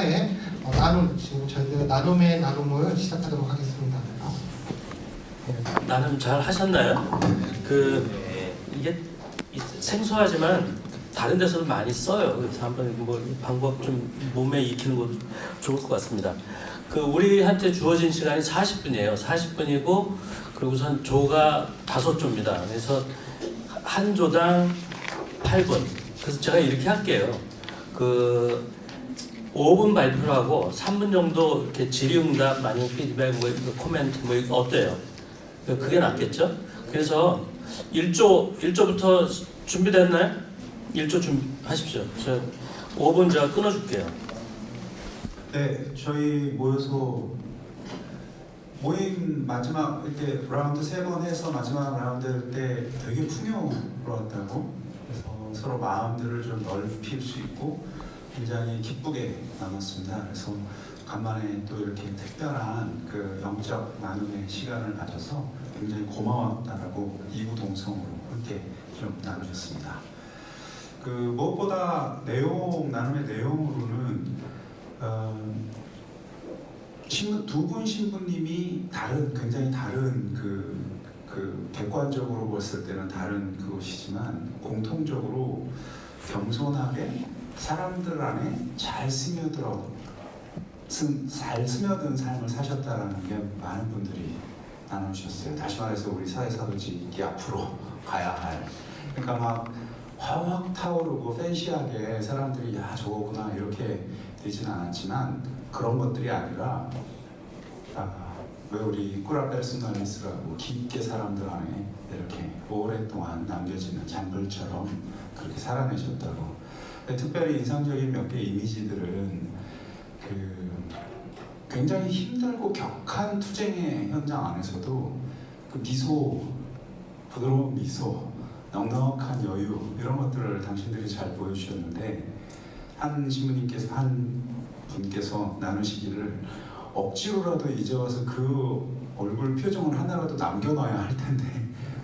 하에 지금 저희가 나눔의 나눔을 시작하도록 하겠습니다. 나눔 잘 하셨나요? 이게 생소하지만 다른 데서도 많이 써요. 그래서 한번 이 방법 좀 몸에 익히는 것도 좋을 것 같습니다. 우리한테 주어진 시간이 40분이에요. 40분이고 그리고 우선 조가 5조입니다. 그래서 한 조당 8분. 그래서 제가 이렇게 할게요. 5분 발표를 하고 3분 정도 이렇게 질의응답, 만약 피드백, 코멘트 어때요? 그게 낫겠죠? 그래서 1조부터 준비됐나요? 1조 준비하십시오. 5분 제가 끊어줄게요. 네, 저희 모여서 모임 마지막 이렇게 라운드 3번 해서 마지막 라운드 때 되게 풍요로웠다고. 그래서 서로 마음들을 좀 넓힐 수 있고 굉장히 기쁘게 나눴습니다. 그래서 간만에 또 이렇게 특별한 영적 나눔의 시간을 가져서 굉장히 고마웠다라고 이구동성으로 함께 좀 나누셨습니다. 무엇보다 나눔의 내용으로는 두 분 신부님이 굉장히 다른 객관적으로 봤을 때는 다른 그것이지만 공통적으로 겸손하게 사람들 안에 잘 스며든 삶을 사셨다라는 게 많은 분들이 나누셨어요. 다시 말해서 우리 사회사도직이 앞으로 가야 할, 그러니까 막 확 타오르고 팬시하게 사람들이 야 저거구나 이렇게 되진 않았지만 그런 것들이 아니라 왜 우리 꾸라페르소날리스라고 깊게 사람들 안에 이렇게 오랫동안 남겨지는 잔불처럼 그렇게 살아내셨다고. 특별히 인상적인 몇 개의 이미지들은 굉장히 힘들고 격한 투쟁의 현장 안에서도 미소, 부드러운 미소, 넉넉한 여유 이런 것들을 당신들이 잘 보여주셨는데 한 분께서 나누시기를 억지로라도 이제 와서 그 얼굴 표정을 하나라도 남겨놔야 할 텐데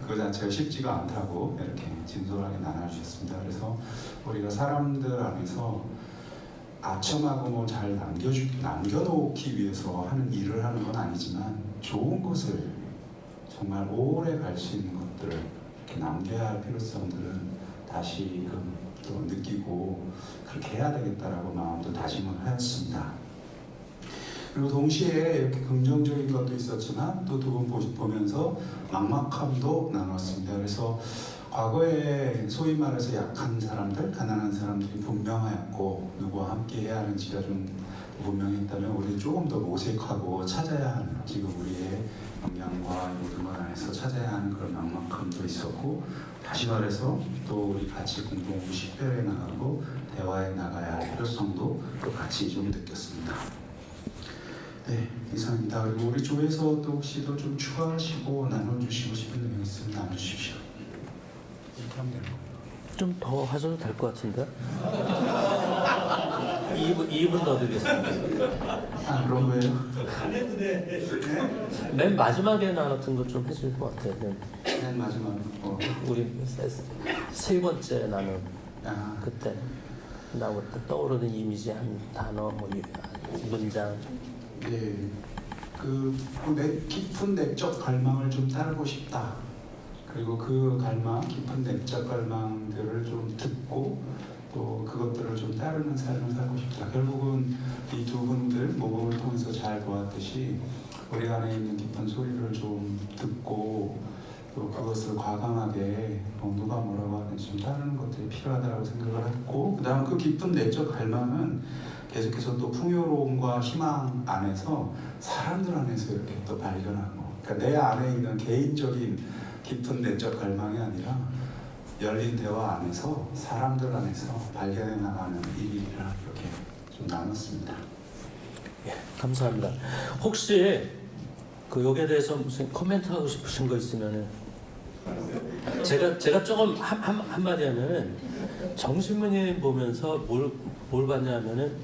그거 자체가 쉽지가 않다고 이렇게 진솔하게 나눠주셨습니다. 그래서 우리가 사람들 안에서 아첨하고 잘 남겨놓기 위해서 하는 일을 하는 건 아니지만 좋은 것을 정말 오래 갈 수 있는 것들을 이렇게 남겨야 할 필요성들은 다시금 또 느끼고 그렇게 해야 되겠다라고 마음도 다짐을 하였습니다. 그리고 동시에 이렇게 긍정적인 것도 있었지만 또 두 분 보면서 막막함도 나눴습니다. 그래서 과거에 소위 말해서 약한 사람들, 가난한 사람들이 분명하였고 누구와 함께 해야 하는지가 좀 분명했다면 우리는 조금 더 모색하고 찾아야 하는, 지금 우리의 역량과 모든 것 안에서 찾아야 하는 그런 막막함도 있었고, 다시 말해서 또 우리 같이 공동 식별해 나가고 대화해 나가야 할 필요성도 또 같이 좀 느꼈습니다. 네, 이상입니다. 그리고 우리 조에서 또 혹시 더 좀 추가하시고 나눠주시고 싶은 내용 있으면 나눠주십시오. 이렇게 하면 되는 거예요. 좀 더 하셔도 될 것 같은데? 2분 더 드리겠습니다. 아, 그런 거예요? 맨 마지막에 나눴던 거 좀 해줄 것 같아요. 맨 마지막 우리 세 번째 나눈 아. 그때 나올 때 떠오르는 이미지 한 단어, 문장. 예, 깊은 내적 갈망을 좀 따르고 싶다. 그리고 그 깊은 내적 갈망들을 좀 듣고 또 그것들을 좀 따르는 삶을 살고 싶다. 결국은 이 두 분들 모범을 통해서 잘 보았듯이 우리 안에 있는 깊은 소리를 좀 듣고 또 그것을 과감하게 누가 뭐라고 하는지 좀 따르는 것들이 필요하다고 생각을 했고, 그 다음 그 깊은 내적 갈망은 계속해서 또 풍요로움과 희망 안에서 사람들 안에서 이렇게 또 발견하고, 그러니까 내 안에 있는 개인적인 깊은 내적 갈망이 아니라 열린 대화 안에서 사람들 안에서 발견해 나가는 일이라 이렇게 좀 나눴습니다. 예, 감사합니다. 혹시 여기에 대해서 무슨 코멘트 하고 싶으신 거 있으면은 제가 조금 한마디 하면은 정신문님 보면서 뭘 봤냐면은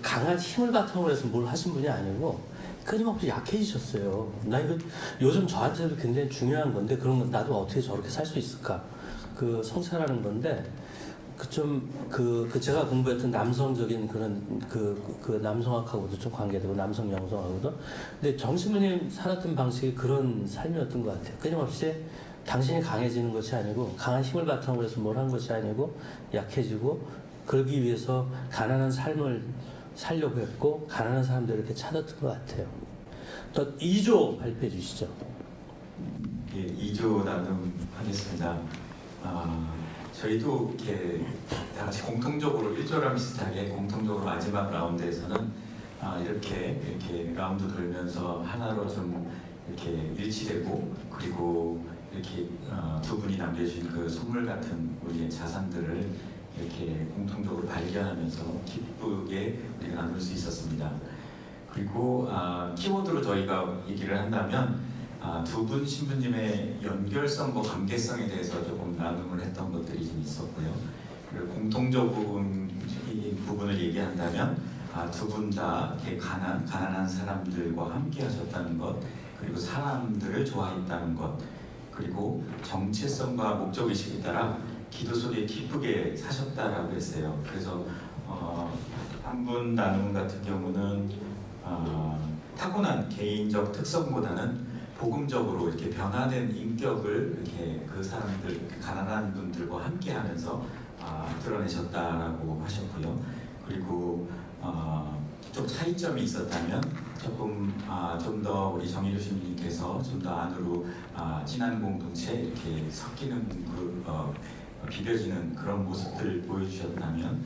강한 힘을 바탕으로 해서 뭘 하신 분이 아니고 끊임없이 약해지셨어요. 나 이거 요즘 저한테도 굉장히 중요한 건데 그런 건 나도 어떻게 저렇게 살 수 있을까? 성찰하는 건데 제가 공부했던 남성적인 그런 그 남성학하고도 좀 관계되고 남성 영성하고도. 근데 정신부님 살았던 방식이 그런 삶이었던 것 같아요. 끊임없이 당신이 강해지는 것이 아니고 강한 힘을 바탕으로 해서 뭘 한 것이 아니고 약해지고 그러기 위해서 가난한 삶을 살려고 했고 가난한 사람들을 이렇게 찾았던 것 같아요. 또 2조 발표해 주시죠. 예, 2조 나눔하겠습니다. 저희도 이렇게 다 같이 공통적으로 1조랑 비슷하게 공통적으로 마지막 라운드에서는 이렇게 라운드 돌면서 하나로 좀 이렇게 일치되고 그리고 이렇게 두 분이 남겨주신 그 선물 같은 우리의 자산들을 이렇게 공통적으로 발견하면서 기쁘게 우리가 나눌 수 있었습니다. 그리고 키워드로 저희가 얘기를 한다면 두 분 신부님의 연결성과 관계성에 대해서 조금 나눔을 했던 것들이 좀 있었고요. 그리고 공통적으로 이 부분을 얘기한다면 두 분 다 가난한 사람들과 함께 하셨다는 것, 그리고 사람들을 좋아했다는 것, 그리고 정체성과 목적의식에 따라 기도 속에 기쁘게 사셨다라고 했어요. 그래서 한 분 나눔 같은 경우는 타고난 개인적 특성보다는 복음적으로 이렇게 변화된 인격을 이렇게 그 사람들 가난한 분들과 함께하면서 드러내셨다라고 하셨고요. 그리고 좀 차이점이 있었다면 조금 좀 더 우리 정의주 신부님께서 좀 더 안으로 친한 공동체 이렇게 섞이는 비벼지는 그런 모습들 보여주셨다면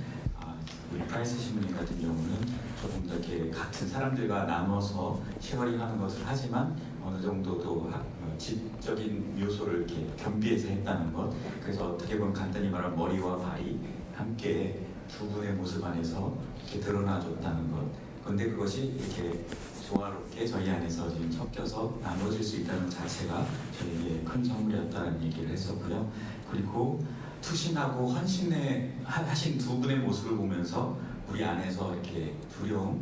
우리 프라이스 신부님 같은 경우는 조금 더 이렇게 같은 사람들과 나눠서 쉐어링하는 것을 하지만 어느 정도 또 지적인 요소를 이렇게 겸비해서 했다는 것. 그래서 어떻게 보면 간단히 말하면 머리와 발이 함께 두 분의 모습 안에서 이렇게 드러나줬다는 것. 그런데 그것이 이렇게 조화롭게 저희 안에서 지금 섞여서 나눠질 수 있다는 자체가 저희에게 큰 선물이었다는 얘기를 했었고요. 그리고 투신하고 헌신하신 두 분의 모습을 보면서 우리 안에서 이렇게 두려움,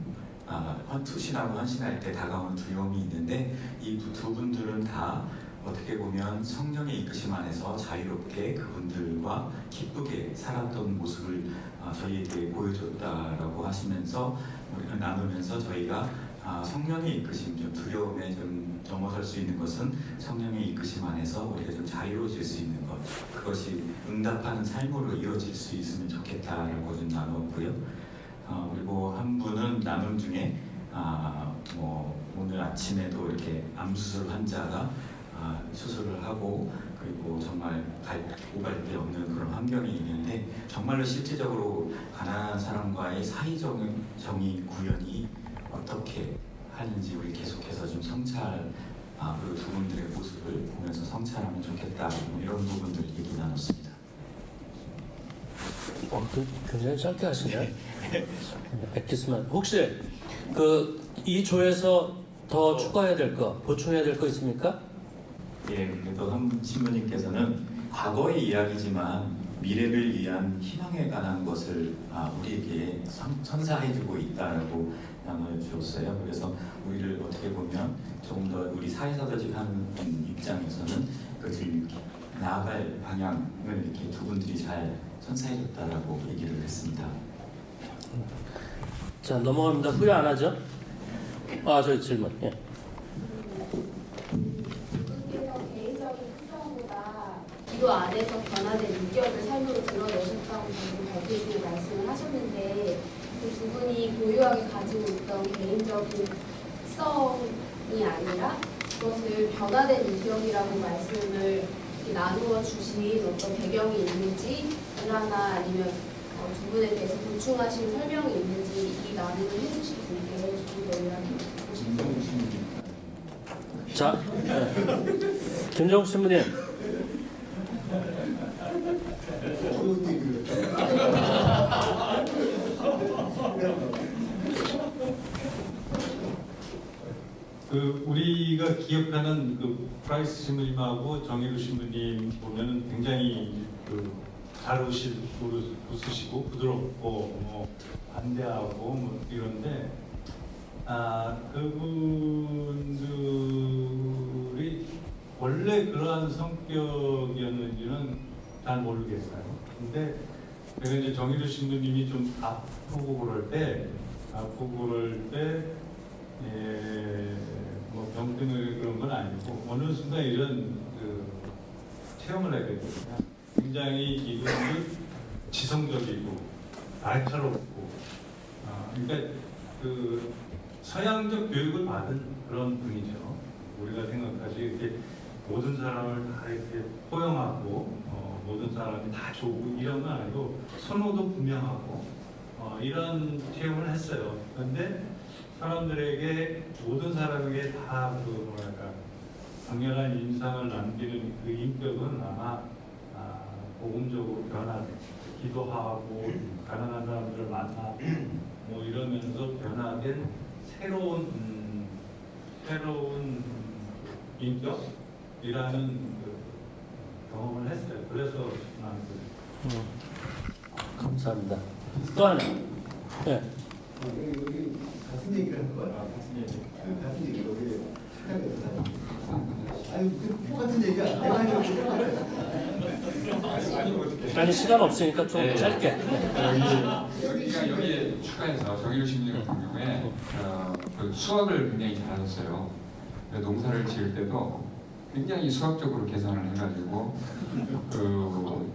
투신하고 헌신할 때 다가오는 두려움이 있는데 이 두 분들은 다 어떻게 보면 성령의 이끄심 안에서 자유롭게 그분들과 기쁘게 살았던 모습을 저희에게 보여줬다라고 하시면서 우리가 나누면서 저희가 성령의 이끄심, 좀 두려움에 좀 넘어설 수 있는 것은 성령의 이끄심 안에서 우리가 좀 자유로워질 수 있는 것, 그것이 응답하는 삶으로 이어질 수 있으면 좋겠다라고 좀 나눴고요. 그리고 한 분은 나눔 중에 오늘 아침에도 이렇게 암수술 환자가 수술을 하고 그리고 정말 오갈 데 없는 그런 환경이 있는데 정말로 실제적으로 가난한 사람과의 사회적 정의 구현이 어떻게 하는지 우리 계속해서 좀 성찰 그리고 두 분들의 모습을 보면서 성찰하면 좋겠다 이런 부분들 얘기 나눴습니다. 굉장히 짧게 하시네. 엑기스만 혹시 이 조에서 더 추가해야 될 거, 보충해야 될 거 있습니까? 예, 그래도 한 신부님께서는 과거의 이야기지만 미래를 위한 희망에 관한 것을 우리에게 선사해주고 있다라고 나눠주었어요. 그래서 우리를 어떻게 보면 조금 더 우리 사회사도직하는 입장에서는 그것을 나아갈 방향을 이렇게 두 분들이 잘 선사해줬다라고 얘기를 했습니다. 자, 넘어갑니다. 후회 안 하죠? 저희 질문. 예. 기도 안에서 변화된 인격을 삶으로 드러내셨다고 방금 발표에 말씀을 하셨는데 그 두 분이 고유하게 가지고 있던 개인적인 특성이 아니라 그것을 변화된 인격이라고 말씀을 나누어 주신 어떤 배경이 있는지 하나 아니면 두 분에 대해서 보충하신 설명이 있는지 이 나눔을 해주신 분께 조금 더 이야기 듣고 싶습니다. 자, 김정욱 신부님. 우리가 기억하는 프라이스 신부님하고 정혜루 신부님 보면 굉장히 잘 웃으시고 부드럽고 반대하고 이런데 그분들이 원래 그러한 성격이었는지는 잘 모르겠어요. 근데 그래서 이제 정의로 신부님이 좀 아프고 그럴 때, 뭐 병 때문에 그런 건 아니고 어느 순간 이런 그 체험을 하게 되거든요. 굉장히 이분이 지성적이고 날카롭고, 그러니까 그 서양적 교육을 받은 그런 분이죠. 우리가 생각하지 이렇게 모든 사람을 다 이렇게 포용하고 모든 사람이 다 좋고 이런 건 아니고 선호도 분명하고 이런 체험을 했어요. 그런데 사람들에게 모든 사람에게 다 그 뭐랄까 강렬한 인상을 남기는 그 인격은 아마 복음적으로 변화돼. 기도하고 가난한 사람들을 만나고 뭐 이러면서 변화된 새로운 인격이라는 그 경험을 했어요. 그래서 감사합니다. 또 하나. 네. 여기 같은 얘기를 하는 거야? 같은 얘기. 같은 얘기 여기 착각했다. 아니 똑같은 얘기야. 내가 하려고. 아니 시간 없으니까 좀 네. 짧게. 여기가 여기에 추가해서 정의로 신부님 같은 경우에 그 수학을 굉장히 잘하셨어요. 농사를 지을 때도 굉장히 수학적으로 계산을 해가지고 그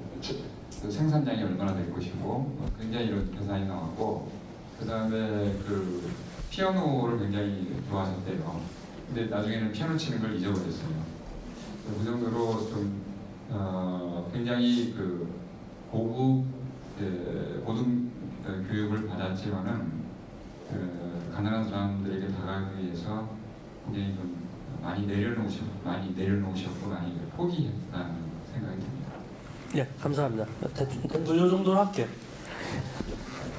생산량이 얼마나 될 것이고 굉장히 이런 계산이 나왔고, 그 다음에 그 피아노를 굉장히 좋아하셨대요. 근데 나중에는 피아노 치는 걸 잊어버렸어요. 그 정도로 좀 굉장히 그 고급 고등 교육을 받았지만은 가난한 사람들에게 다가가기 위해서 굉장히 좀 많이 내려놓으셨고 많이 포기했다는 생각이 듭니다. 예, 감사합니다. 대충 이 정도로 할게요.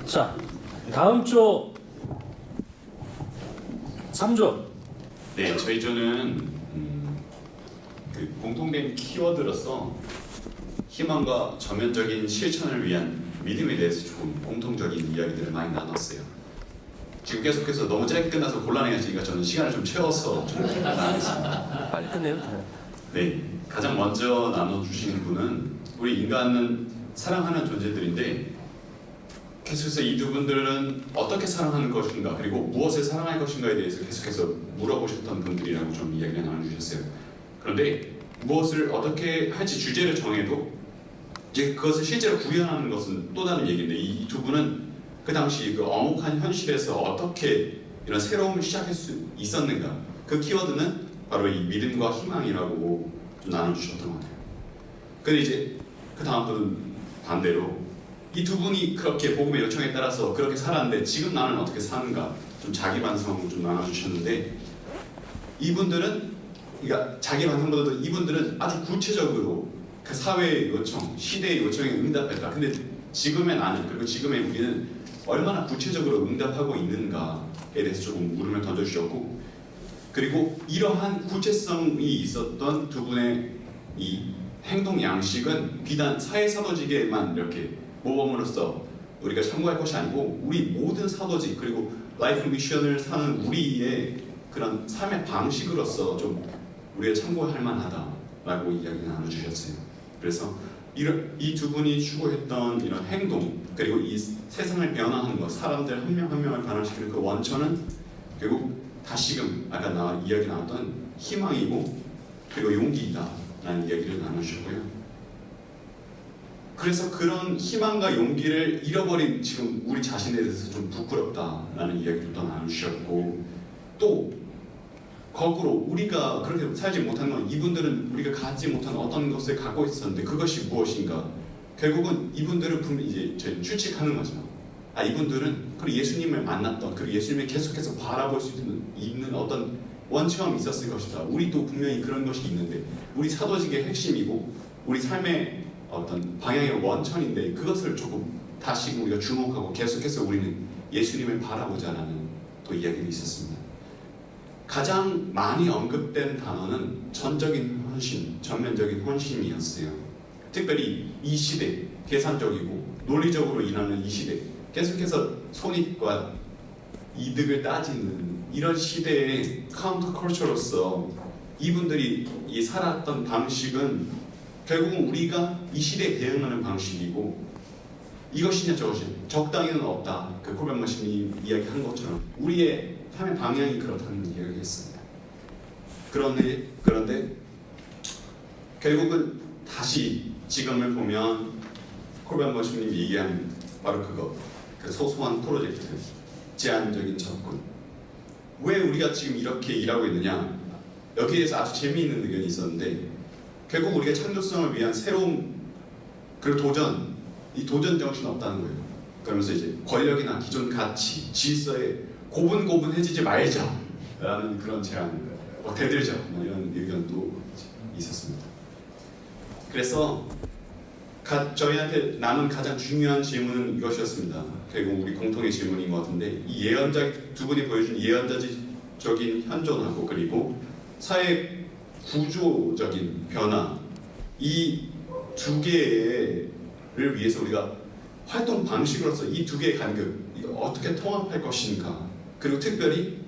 자, 다음 조 3조. 네, 저희 조는 그 공통된 키워드로서 희망과 전면적인 실천을 위한 믿음에 대해서 조금 공통적인 이야기들을 많이 나눴어요. 지금 계속해서 너무 짧게 끝나서 곤란해지니까 저는 시간을 좀 채워서 좀 나누겠습니다. 빨리 끝내도 돼요. 네, 가장 먼저 나눠주시는 분은 우리 인간은 사랑하는 존재들인데 계속해서 이 두 분들은 어떻게 사랑하는 것인가 그리고 무엇을 사랑할 것인가에 대해서 계속해서 물어보셨던 분들이라고 좀 이야기를 나눠주셨어요. 그런데 무엇을 어떻게 할지 주제를 정해도 이제 그것을 실제로 구현하는 것은 또 다른 얘기인데 이 두 분은 그 당시 그 엄혹한 현실에서 어떻게 이런 새로움을 시작할 수 있었는가, 그 키워드는 바로 이 믿음과 희망이라고 좀 나눠주셨던 것 같아요. 근데 이제 그 다음 분은 반대로 이 두 분이 그렇게 복음의 요청에 따라서 그렇게 살았는데 지금 나는 어떻게 사는가, 좀 자기 반성을 좀 나눠주셨는데 이분들은 그러니까 자기 반성보다도 이분들은 아주 구체적으로 그 사회의 요청, 시대의 요청에 응답했다. 근데 지금의 나는 그리고 지금의 우리는 얼마나 구체적으로 응답하고 있는가에 대해서 조금 물음을 던져주셨고, 그리고 이러한 구체성이 있었던 두 분의 이 행동 양식은 비단 사회사도직에만 이렇게 모범으로서 우리가 참고할 것이 아니고 우리 모든 사도직 그리고 라이프 미션을 사는 우리의 그런 삶의 방식으로서 좀 우리가 참고할 만하다라고 이야기 나눠주셨어요. 그래서 이 두 분이 추구했던 이런 행동 그리고 이 세상을 변화하는 것, 사람들 한 명 한 명을 변화시키는 그 원천은 결국 다시금 아까 이야기 나왔던 희망이고 그리고 용기이다라는 이야기를 나눠주셨고요. 그래서 그런 희망과 용기를 잃어버린 지금 우리 자신에 대해서 좀 부끄럽다라는 이야기를 또 나눠주셨고, 또 거꾸로 우리가 그렇게 살지 못한 건 이분들은 우리가 갖지 못한 어떤 것을 갖고 있었는데 그것이 무엇인가, 결국은 이분들은 분명히 이제 저희 추측하는 거죠. 이분들은 그리고 예수님을 만났던 그리고 예수님을 계속해서 바라볼 수 있는 어떤 원체험이 있었을 것이다. 우리도 분명히 그런 것이 있는데 우리 사도직의 핵심이고 우리 삶의 어떤 방향의 원천인데 그것을 조금 다시 우리가 주목하고 계속해서 우리는 예수님을 바라보자라는 또 이야기가 있었습니다. 가장 많이 언급된 단어는 전적인 헌신, 전면적인 헌신이었어요. 특별히 이 시대, 계산적이고 논리적으로 일하는 이 시대, 계속해서 손익과 이득을 따지는 이런 시대의 카운터 컬처로서 이분들이 살았던 방식은 결국은 우리가 이 시대에 대응하는 방식이고 이것이냐 저것이냐 적당히는 없다. 그 콜베 머신이 이야기한 것처럼 우리의 삶의 방향이 그렇다는 이야기를 했습니다. 그런데 결국은 다시 지금을 보면 콜베 머신님이 얘기한 바로 그거, 그 소소한 프로젝트, 제한적인 접근. 왜 우리가 지금 이렇게 일하고 있느냐? 여기에서 아주 재미있는 의견이 있었는데 결국 우리가 창조성을 위한 새로운 그 도전, 이 도전 정신 없다는 거예요. 그러면서 이제 권력이나 기존 가치, 질서에 고분고분해지지 말자라는 그런 제안, 대들자 이런 의견도 있었습니다. 그래서 저희한테 남은 가장 중요한 질문은 이것이었습니다. 결국 우리 공통의 질문인 것 같은데 이 두 분이 보여준 예언자적인 현존하고 그리고 사회 구조적인 변화 이 두 개를 위해서 우리가 활동 방식으로서 이 두 개의 간극 이거 어떻게 통합할 것인가 그리고 특별히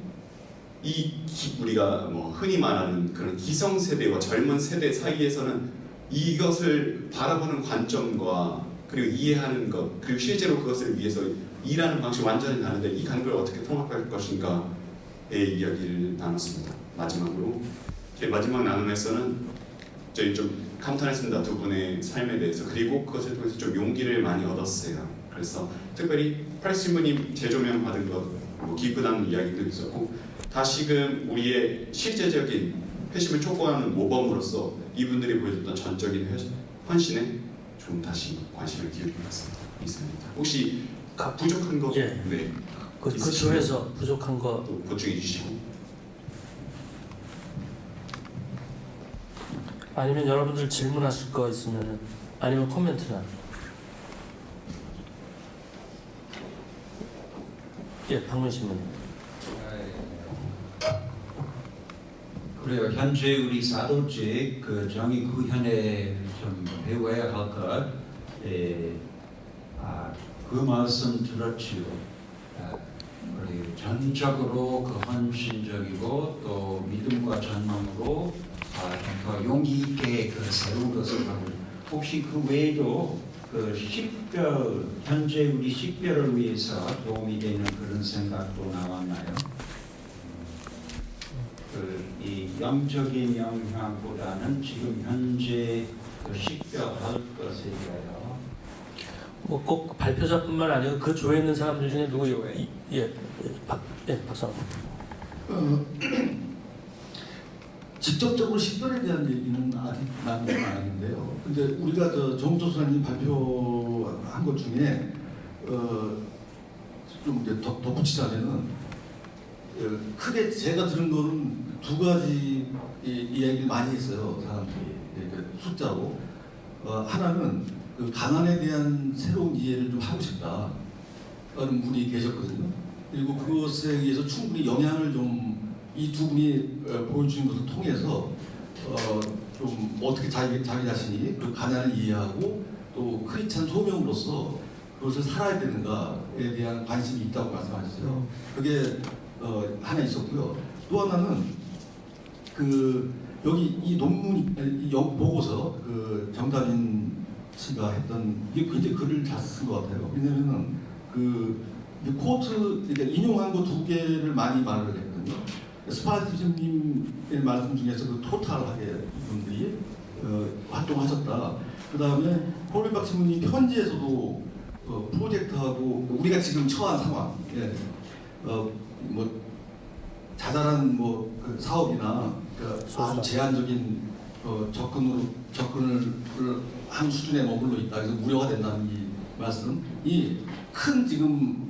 우리가 흔히 말하는 그런 기성세대와 젊은 세대 사이에서는 이것을 바라보는 관점과 그리고 이해하는 것 그리고 실제로 그것을 위해서 일하는 방식이 완전히 다른데 이 간극을 어떻게 통합할 것인가의 이야기를 나눴습니다. 마지막으로 제 마지막 나눔에서는 저희 좀 감탄했습니다. 두 분의 삶에 대해서 그리고 그것을 통해서 좀 용기를 많이 얻었어요. 그래서 특별히 프라이스 신부님 재조명 받은 것 기쁘다는 이야기도 있었고 다시금 우리의 실제적인 회심을 촉구하는 모범으로서 이분들이 보여줬던 전적인 헌신에 좀 다시 관심을 기울이고 있습니다. 이상입니다. 혹시 부족한 거? 예. 네. 그 조에서 부족한 거 보충해 주시고. 아니면 여러분들 질문하실 거 있으면 아니면 코멘트나 예, 박문 신부님. 그래요. 현재 우리 사도직 그 정의 구현에 좀 배워야 할 것. 그 말씀 들었지요. 그리고 전적으로 그 헌신적이고 또 믿음과 전망으로 더 용기 있게 그 새로운 것을 하고 혹시 그 외에도 그 식별 현재 우리 식별을 위해서 도움이 되는 그런 생각도 나왔나요? 이 영적인 영향보다는 지금 현재 그 식별할 것에 대하여 뭐 꼭 발표자뿐만 아니고 그 조에 있는 사람들 중에 누구요? 박사님. 직접적으로 식별에 대한 얘기는 아직 많이 아닌데요. 근데 우리가 정조사님 발표한 것 중에 좀 이제 덧붙이자면은 크게 제가 들은 거는 두 가지 이야기를 많이 했어요. 사람들이 숫자로 하나는 그 가난에 대한 새로운 이해를 좀 하고 싶다 라는 분이 계셨거든요. 그리고 그것에 의해서 충분히 영향을 좀 이 두 분이 보여주신 것을 통해서 좀 어떻게 자기 자신이 그 가난을 이해하고 또 크리스찬 소명으로서 그것을 살아야 되는가에 대한 관심이 있다고 말씀하셨어요. 그게 하나 있었고요. 또 하나는 그 여기 이 논문 이 보고서 그 정다민 씨가 했던 이게 굉장히 글을 잘 쓴 것 같아요. 왜냐면은 그 코트 그러니까 인용한 거 두 개를 많이 말을 했거든요. 스파티즘님의 말씀 중에서 그 토탈하게 분들이 활동하셨다. 그 다음에 콜베박 신부님 편지에서도 프로젝트하고 우리가 지금 처한 상황, 뭐 자잘한 그 사업이나 아주 제한적인 접근을 한 수준에 머물러 있다. 그래서 우려가 된다는 이 말씀이 큰 지금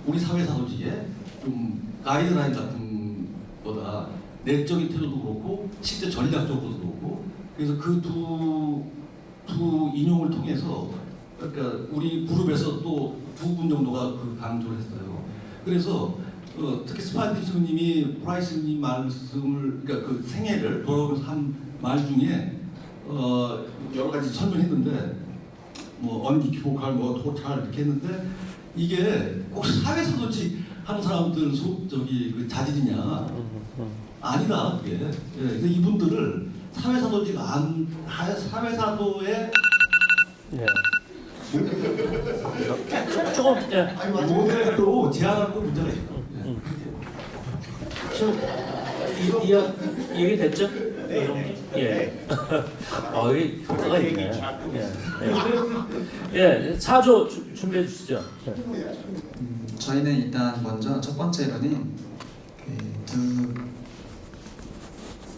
우리 사회 사도직에 좀 가이드라인 같은 거다. 내적인 태도도 그렇고 실제 전략적으로도 그렇고 그래서 그 두 인용을 통해서 그러니까 우리 그룹에서 또 두 분 정도가 그 강조를 했어요. 그래서 특히 스파티스님이 프라이스님 말씀을 그러니까 그 생애를 돌아오면서 한 말 중에 여러 가지 설명했는데 뭐 언이키보칼 뭐 토탈 이렇게 했는데 이게 혹시 사회사도직 하는 사람들 그 자질이냐? 아니다 그게. 그래서 이분들을 사회사도직 사회사도의 조금 예. 아니 맞아요. 모델로 제안하는 문제가 있고. 지금 얘기 됐죠? 예. 이게 효과가 있네. 예. 4조 준비해 주시죠. 예. 저희는 일단 먼저 첫 번째로는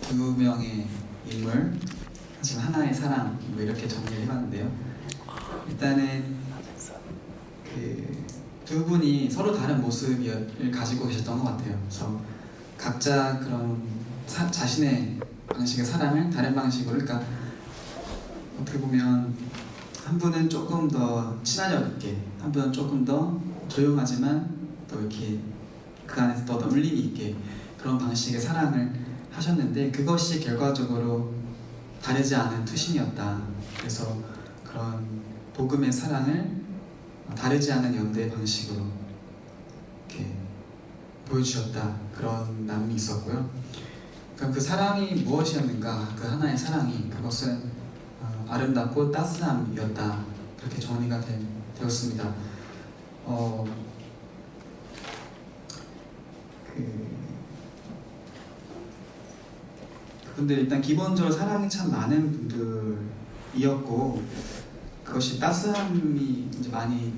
두 명의 인물 하지만 하나의 사랑 뭐 이렇게 정리를 해봤는데요. 일단은 두 분이 서로 다른 모습을 가지고 계셨던 것 같아요. 그래서 각자 그런 자신의 방식의 사랑을 다른 방식으로, 그러니까 어떻게 보면 한 분은 조금 더 친화력 있게, 한 분은 조금 더 조용하지만 또 이렇게 그 안에서 더 울림이 있게 그런 방식의 사랑을 하셨는데, 그것이 결과적으로 다르지 않은 투신이었다. 그래서 그런 복음의 사랑을 다르지 않은 연대의 방식으로 이렇게 보여주셨다. 그런 나눔이 있었고요. 그럼 그 사랑이 무엇이었는가? 그 하나의 사랑이, 그것은 아름답고 따스함이었다. 그렇게 정리가 되었습니다. 그분들 일단 기본적으로 사랑이 참 많은 분들이었고, 그것이 따스함이 이제 많이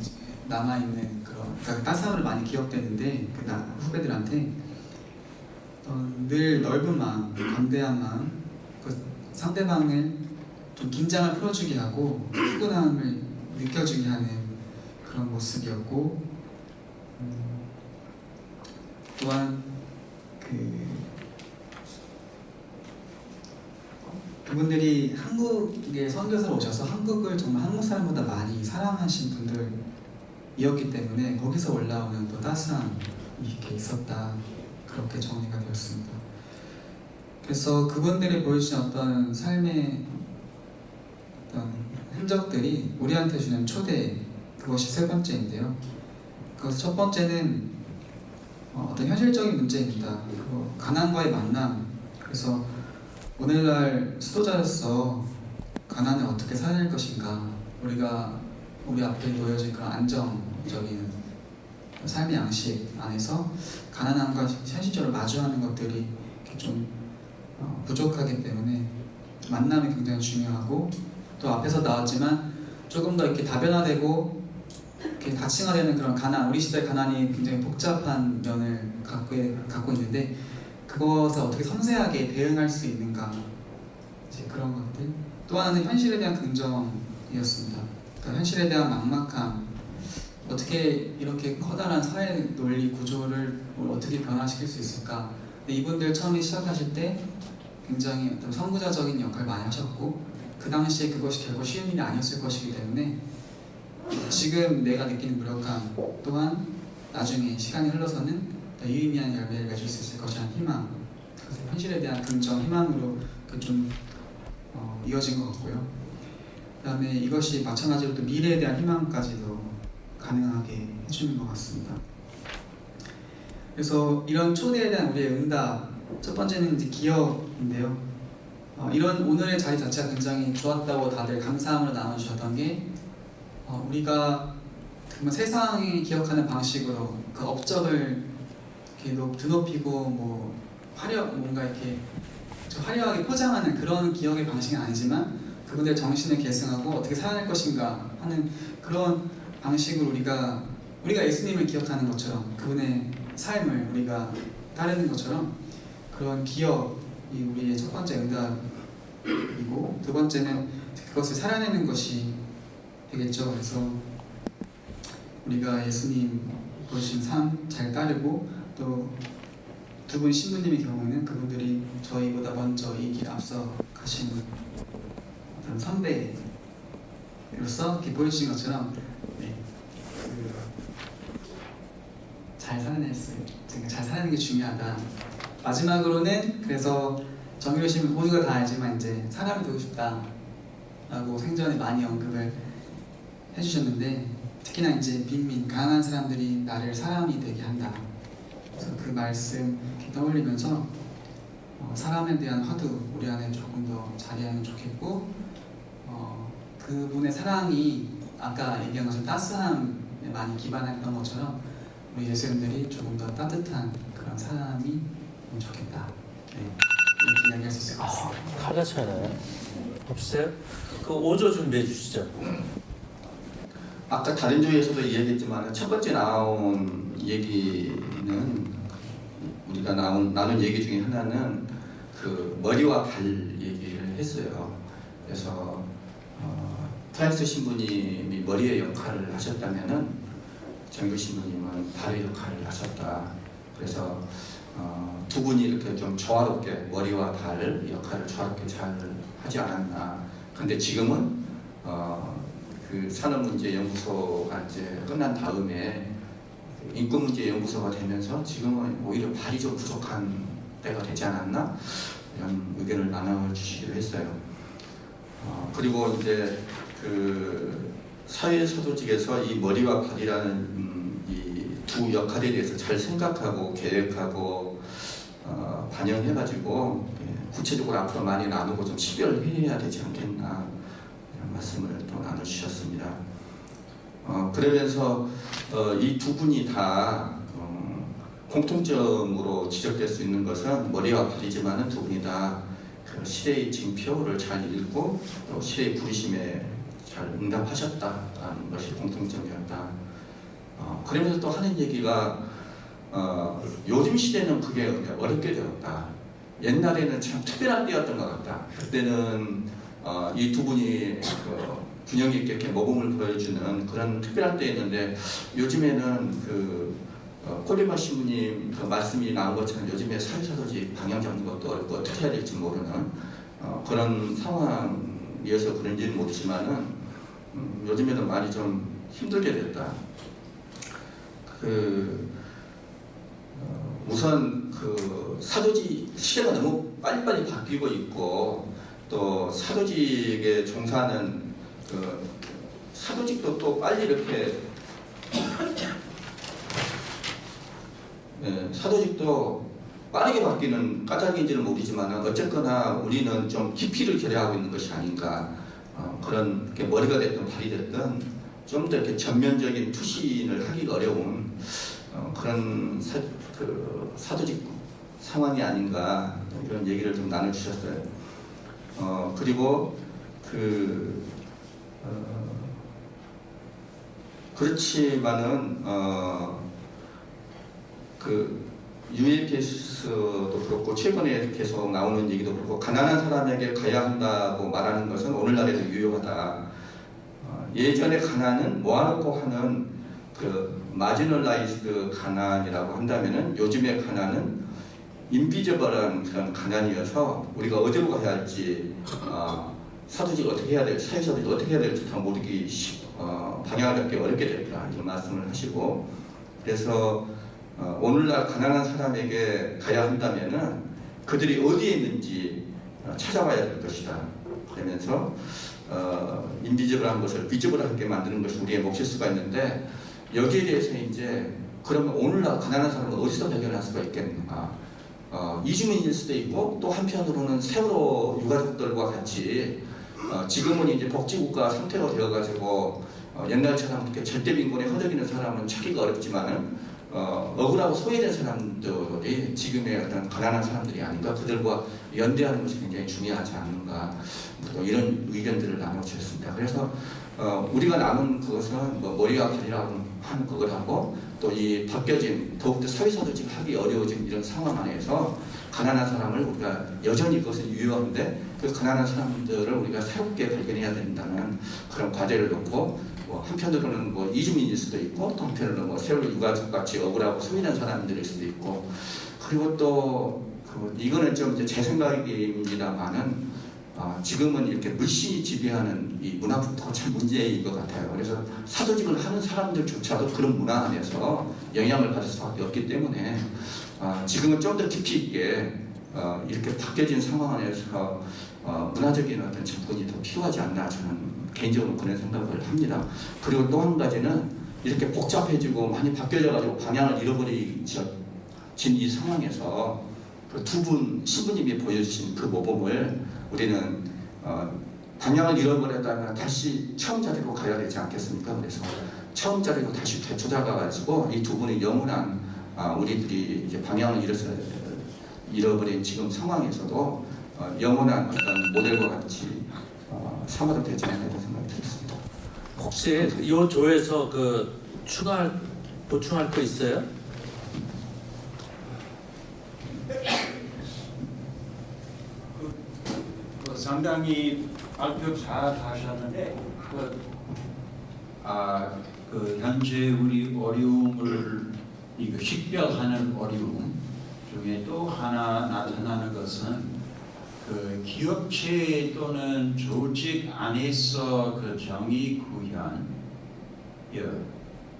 남아있는 그런, 그러니까 따스함으로 많이 기억되는데 후배들한테 늘 넓은 마음, 관대한 마음, 그 상대방을 좀 긴장을 풀어주게 하고 푸근함을 느껴주게 하는 그런 모습이었고, 또한 그분들이 한국에 선교사로 오셔서 한국을 정말 한국 사람보다 많이 사랑하신 분들이었기 때문에 거기서 올라오는 또 따스함이 이렇게 있었다. 그렇게 정리가 되었습니다. 그래서 그분들이 보여주신 어떤 삶의 어떤 흔적들이 우리한테 주는 초대, 그것이 세 번째인데요. 그래서 첫 번째는 어떤 현실적인 문제입니다. 가난과의 만남. 그래서 오늘날 수도자로서 가난을 어떻게 살아낼 것인가, 우리 앞에 놓여진 그런 안정적인 삶의 양식 안에서 가난함과 현실적으로 마주하는 것들이 좀 부족하기 때문에 만남이 굉장히 중요하고, 또 앞에서 나왔지만 조금 더 이렇게 다변화되고 이렇게 다층화되는 그런 가난, 우리 시대의 가난이 굉장히 복잡한 면을 갖고 있는데, 그것을 어떻게 섬세하게 대응할 수 있는가, 이제 그런 것들. 또 하나는 현실에 대한 긍정이었습니다. 그러니까 현실에 대한 막막함, 어떻게 이렇게 커다란 사회 논리 구조를 어떻게 변화시킬 수 있을까. 근데 이분들 처음에 시작하실 때 굉장히 어떤 선구자적인 역할을 많이 하셨고, 그 당시에 그것이 결코 쉬운 일이 아니었을 것이기 때문에 지금 내가 느끼는 무력함 또한 나중에 시간이 흘러서는 더 유의미한 열매를 맺을 수 있을 것이라는 희망, 그래서 현실에 대한 긍정, 희망으로 좀 이어진 것 같고요. 그 다음에 이것이 마찬가지로 또 미래에 대한 희망까지도 가능하게 해주는 것 같습니다. 그래서 이런 초대에 대한 우리의 응답, 첫 번째는 이제 기억인데요. 이런 오늘의 자리 자체가 굉장히 좋았다고 다들 감사함으로 나눠주셨던 게, 우리가 정말 세상이 기억하는 방식으로 그 업적을 이렇게 드높이고 뭔가 이렇게 화려하게 포장하는 그런 기억의 방식은 아니지만, 그분들의 정신을 계승하고 어떻게 살아낼 것인가 하는 그런 방식으로 우리가 예수님을 기억하는 것처럼, 그분의 삶을 우리가 따르는 것처럼 그런 기억이 우리의 첫 번째 응답이고, 두 번째는 그것을 살아내는 것이 되겠죠. 그래서 우리가 예수님 보여주신 삶 잘 따르고, 또 두 분 신부님의 경우는 그분들이 저희보다 먼저 이 길 앞서 가시는 어떤 선배로서 이렇게 보여주신 것처럼 잘 살아내는 게 중요하다. 마지막으로는 그래서 정유신 모두가 다 알지만 이제 사람이 되고 싶다라고 생전에 많이 언급을 해주셨는데, 특히나 이제 빈민 강한 사람들이 나를 사람이 되게 한다. 그래서 그 말씀 떠올리면서 사람에 대한 화두 우리 안에 조금 더 자리하면 좋겠고, 그분의 사랑이 아까 얘기한 것처럼 따스함에 많이 기반했던 것처럼 우리 예수님들이 조금 더 따뜻한 그런 사람이 좋겠다. 네, 이렇게 이야기할 수 있을 것 같습니다. 칼라차네. 없어요? 그 5조 준비해 주시죠. 아까 다른 조에서도 이야기했지만 첫 번째 나온 얘기는 우리가 나눈 얘기 중에 하나는 그 머리와 발 얘기를 했어요. 그래서 프란스 신부님이 머리의 역할을 하셨다면은 정규 신부님은 발의 역할을 하셨다. 그래서 두 분이 이렇게 좀 조화롭게 머리와 발 역할을 조화롭게 잘 하지 않았나. 근데 지금은 그 산업문제연구소가 이제 끝난 다음에 인권문제연구소가 되면서 지금은 오히려 발이 좀 부족한 때가 되지 않았나 이런 의견을 나눠주시기로 했어요. 그리고 이제 그 사회서조직에서 이 머리와 발이라는 이 두 역할에 대해서 잘 생각하고 계획하고 반영해가지고 구체적으로 앞으로 많이 나누고 좀 식별해야 되지 않겠나 이런 말씀을 또 나눠주셨습니다. 그러면서 이 두 분이 다 공통점으로 지적될 수 있는 것은 머리와 발이지만은 두 분이 다 그 시대의 징표를 잘 읽고 또 시대의 부르심에 잘 응답하셨다는 것이 공통점이었다. 그러면서 또 하는 얘기가 요즘 시대는 그게 어렵게 되었다. 옛날에는 참 특별한 때였던 것 같다. 그때는 이 두 분이 균형 있게 이렇게 모범을 보여주는 그런 특별한 때였는데 요즘에는 그 콜리마 신부님 그 말씀이 나온 것처럼 요즘에 사회사도직 방향 잡는 것도 어렵고 어떻게 해야 될지 모르는 그런 상황이어서 그런지는 모르지만은 요즘에는 많이 좀 힘들게 됐다. 우선 그 사도직 시대가 너무 빨리빨리 바뀌고 있고 또 사도직에 종사하는 그 사도직도 또 빨리 이렇게 사도직도 빠르게 바뀌는 까닭인지는 모르지만 어쨌거나 우리는 좀 깊이를 결여하고 있는 것이 아닌가 그런 이렇게 머리가 됐든 발이 됐든 좀 더 이렇게 전면적인 투신을 하기가 어려운 그런 사도직 상황이 아닌가 이런 얘기를 좀 나눠주셨어요. 그리고 그렇지만은 그 UAPS도 그렇고 최근에 계속 나오는 얘기도 그렇고 가난한 사람에게 가야 한다고 말하는 것은 오늘날에도 유효하다. 예전에 가난은 모아놓고 하는 그 마지널라이즈드 가난이라고 한다면은 요즘의 가난은 인비저블한 그런 가난이어서 우리가 어디로 가야 할지 사도직 어떻게 해야 될지 사회사도직 어떻게 해야 될지 다 모르기 방향을 잡기 어렵게 됐다 이런 말씀을 하시고 그래서 오늘날 가난한 사람에게 가야 한다면은 그들이 어디에 있는지 찾아봐야 될 것이다. 그러면서 인비저블한 것을 비저블하게 만드는 것이 우리의 몫일 수가 있는데 여기에 대해서 이제 그러면 오늘날 가난한 사람은 어디서 발견할 수가 있겠는가? 이주민일 수도 있고 또 한편으로는 세월호 유가족들과 같이 지금은 이제 복지국가 상태가 되어가지고 옛날처럼 이렇게 절대 빈곤에 허덕이는 사람은 찾기가 어렵지만은 억울하고 소외된 사람들이 지금의 어떤 가난한 사람들이 아닌가 그들과 연대하는 것이 굉장히 중요하지 않는가 이런 의견들을 나눠주셨습니다. 그래서 우리가 남은 그것은 뭐 머리와 발이라고 하는 그거하고 또 이 바뀌어진 더욱더 사회사도직 하기 어려워진 이런 상황 안에서 가난한 사람을 우리가 여전히 그것은 유효한데 그 가난한 사람들을 우리가 새롭게 발견해야 된다는 그런 과제를 놓고 뭐 한편으로는 뭐 이주민일 수도 있고 또 한편으로는 뭐 세월호 유가족 같이 억울하고 소외된 사람들일 수도 있고 그리고 또 이거는 좀 이제 제 생각입니다만은 지금은 이렇게 물신이 지배하는 이 문화부터가 참 문제인 것 같아요. 그래서 사도직을 하는 사람들조차도 그런 문화 안에서 영향을 받을 수밖에 없기 때문에 지금은 좀 더 깊이 있게 이렇게 바뀌어진 상황 안에서 문화적인 어떤 접근이 더 필요하지 않나 저는 개인적으로 그런 생각을 합니다. 그리고 또 한 가지는 이렇게 복잡해지고 많이 바뀌어져가지고 방향을 잃어버린 이 상황에서 그 두 분 신부님이 보여주신 그 모범을 우리는 방향을 잃어버렸다면 다시 처음 자리로 가야 되지 않겠습니까? 그래서 처음 자리로 다시 되찾아가가지고 이 두 분의 영원한 우리들이 이제 방향을 잃어버린 지금 상황에서도 영원한 어떤 모델과 같이 삼아도 되지 않나 이런 생각이 들었습니다. 혹시 이 조에서 그 보충할 거 있어요? 상당히 발표 잘 하셨는데 그 현재 우리 어려움을 이거 식별하는 어려움 중에 또 하나 나타나는 것은 그 기업체 또는 조직 안에서 그 정의 구현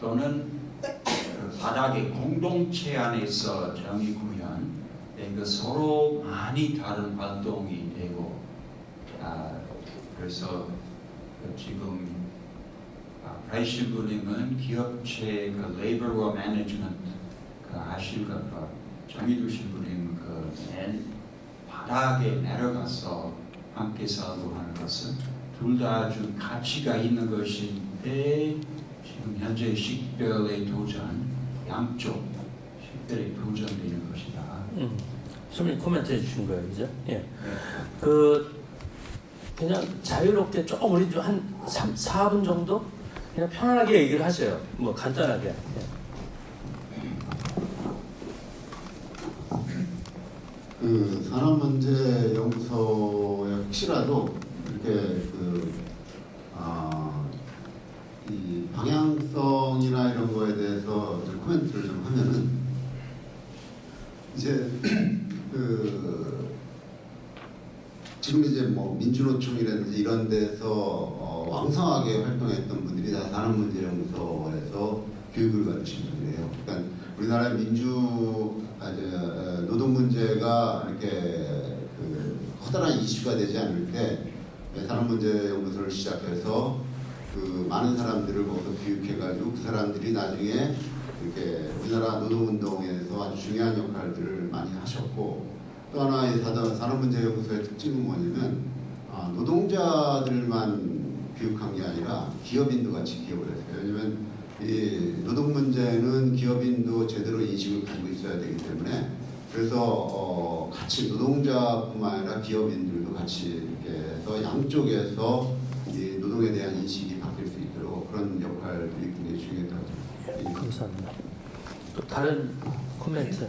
또는 그 바닥의 공동체 안에서 정의 구현 그 서로 많이 다른 활동이 되고 그래서 지금 프라이스 분님은 기업체 그 레이버와 매니지먼트 그 하실 것과 정의두신 분님 그맨 바닥에 내려가서 함께 살고 하는 것은 둘 다 아주 가치가 있는 것인데 지금 현재 식별의 도전 양쪽 식별의 도전되는 것이다. 선생님 코멘트 해주신 거예요, 그죠? 예. 네. 그냥 자유롭게 좀 우리 한 4분 정도 그냥 편안하게 얘기를 하세요. 뭐 간단하게. 예. 그 산업문제연구소에 혹시라도 이렇게 이 방향성이나 이런 거에 대해서 좀 코멘트를 좀 하면은 이제 지금 이제 뭐 민주노총이라든지 이런 데서 왕성하게 활동했던 분들이 다 산업문제연구소에서 교육을 받으신 분들이에요. 그러니까 우리나라의 노동 문제가 이렇게 커다란 이슈가 되지 않을 때 산업문제연구소를 시작해서 그 많은 사람들을 거기서 교육해가지고 그 사람들이 나중에 이렇게 우리나라 노동운동에서 아주 중요한 역할들을 많이 하셨고, 또 하나의 산업문제연구소의 특징은 뭐냐면 노동자들만 교육한 게 아니라 기업인도 같이 기업을 했어요. 왜냐면 이 노동 문제는 기업인도 제대로 인식을 가지고 있어야 되기 때문에, 그래서 같이 노동자뿐만 아니라 기업인들도 같이 이렇게 해서 양쪽에서 이 노동에 대한 인식이 바뀔 수 있도록 그런 역할들이 굉장히 중요하다고 생각합니다. 감사합니다. 또 다른 코멘트.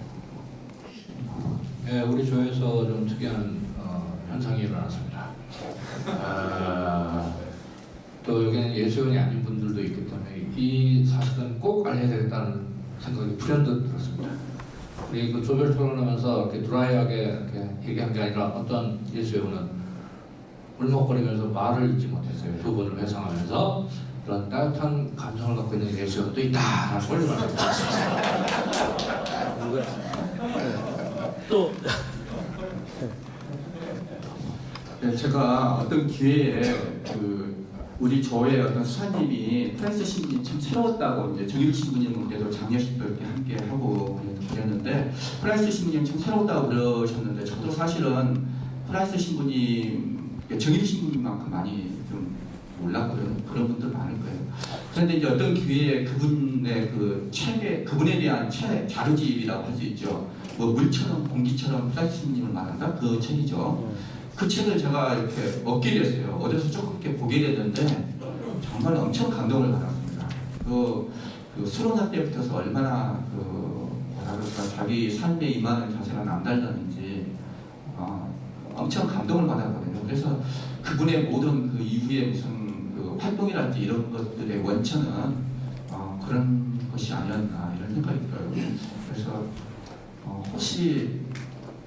네, 우리 조에서 좀 특이한 현상이 일어났습니다. 또 여기는 예수원이 아닌 분들도 있기 때문에 이 사실은 꼭 알려야 되겠다는 생각이 불현듯 들었습니다. 우리 그 조별 토론하면서 이렇게 드라이하게 이렇게 얘기한 게 아니라 어떤 예수원은 울먹거리면서 말을 잊지 못했어요. 두 분을 회상하면서 그런 따뜻한 감정을 갖고 있는 예수원도 있다라는 걸 말씀드렸습니다. 또 네, 제가 어떤 기회에 우리 조의 어떤 수사님이 프라이스 신부님 참 새로웠다고 이제 정일 신부님께서 장례식도 이렇게 함께 하고 그랬는데, 프라이스 신부님 참 새로웠다고 그러셨는데, 저도 사실은 프라이스 신부님, 정일 신부님만큼 많이 좀 몰랐거든요. 그런 분들 많을 거예요. 그런데 이제 어떤 기회에 그분의 그 책에, 그분에 대한 책, 자료집이라고 할 수 있죠. 뭐 물처럼 공기처럼 프라이스 신부님을 말한다? 그 책이죠. 그 책을 제가 이렇게 얻게 됐어요. 어디서 조금 이렇게 보게 됐는데 정말 엄청 감동을 받았습니다. 그 수련회 때부터서 얼마나 자기 삶에 임하는 자세가 남다르다는지 엄청 감동을 받았거든요. 그래서 그분의 모든 그 이후에 무슨 그 활동이랄지 이런 것들의 원천은 그런 것이 아니었나 이런 생각이 들어요. 그래서 혹시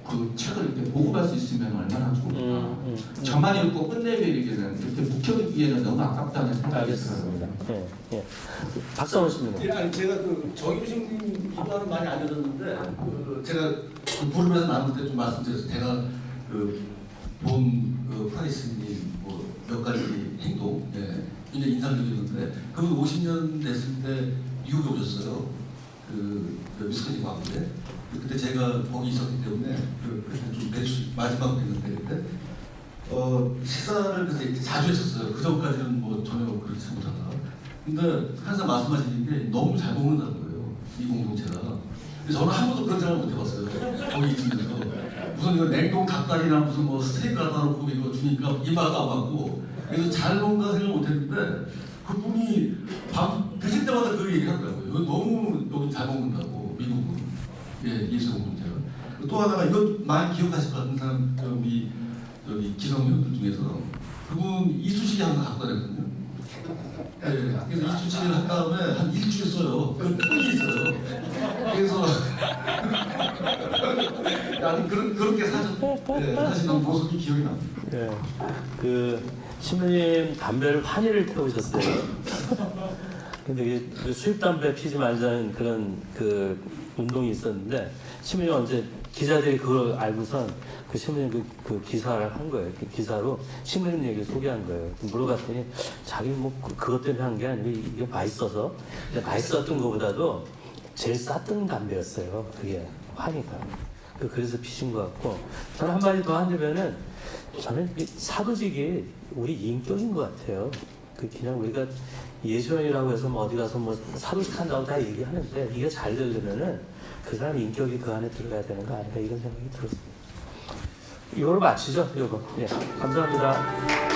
그 책을 이렇게 보고 갈 수 있으면 얼마나 좋을까. 저만 읽고 끝내기에는 이렇게 묵혀두기에는 너무 아깝다는 생각이 들어요. 예. 박성원 씨는. 아니 제가 그 정유신 기도하는 많이 알려졌는데 제가 그 부르면서 나눌 때 좀 말씀드렸어요. 제가 본 프라이스님 몇 가지 행동 굉장히 인상적이었는데, 그분 50년 됐을 때 미국에 오셨어요. 그 미스커지 광고에. 그때 제가 거기 있었기 때문에 그래서 좀 마지막 뵀는데, 그때 식사를 그래서 이렇게 자주 했었어요. 그 전까지는 뭐 전혀 그렇지 못하다가. 근데 항상 말씀하시는 게 너무 잘 먹는다는 거예요. 이 공동체가. 그래서 저는 한 번도 그런 생각을 못 해봤어요. 거기 있으면서. 무슨 이거 냉동 닭다리나 무슨 뭐 스테이크 갖다 놓고 이거 주니까 이마가 안 맞고. 그래서 잘 먹는다 생각을 못 했는데 그분이 밥 드실 때마다 그 얘기 하더라고요. 이거 너무 여기 잘 먹는다고, 미국은. 예, 예수 공동체가. 또 하나가 이거 많이 기억하실 것 같은 사람, 여기 기성년들 중에서 그분 이쑤시개 하나 갖고 다녔거든요. 예, 그래서 이쑤시개를 한 다음에 한 일주일 써요. 그 끈이 있어요. 그래서 나는 그렇게 사시는 모습이 기억이 납니다. 네, 그 신부님 담배를 환희를 태우셨어요. 근데 그 수입 담배 피지 말자는 그런 그 운동이 있었는데 신부님 언제 기자들이 그걸 알고선 그 신부님 그 기사를 한 거예요. 그 기사로 신부님 얘기를 소개한 거예요. 물어봤더니 자기 뭐 그것 때문에 한 게 아니고 이게 맛있어서. 근데 맛있었던 것보다도 제일 쌌던 담배였어요. 그게 환희가. 그래서 피신 것 같고 저는 한마디 더 하려면은 저는 사도직이 우리 인격인 것 같아요. 그냥 우리가 예수형이라고 해서 뭐 어디 가서 뭐 사도직 한다고 다 얘기하는데 이게 잘 되려면은 그 사람 인격이 그 안에 들어가야 되는 거 아닌가 이런 생각이 들었습니다. 이걸로 마치죠. 이거. 예, 감사합니다.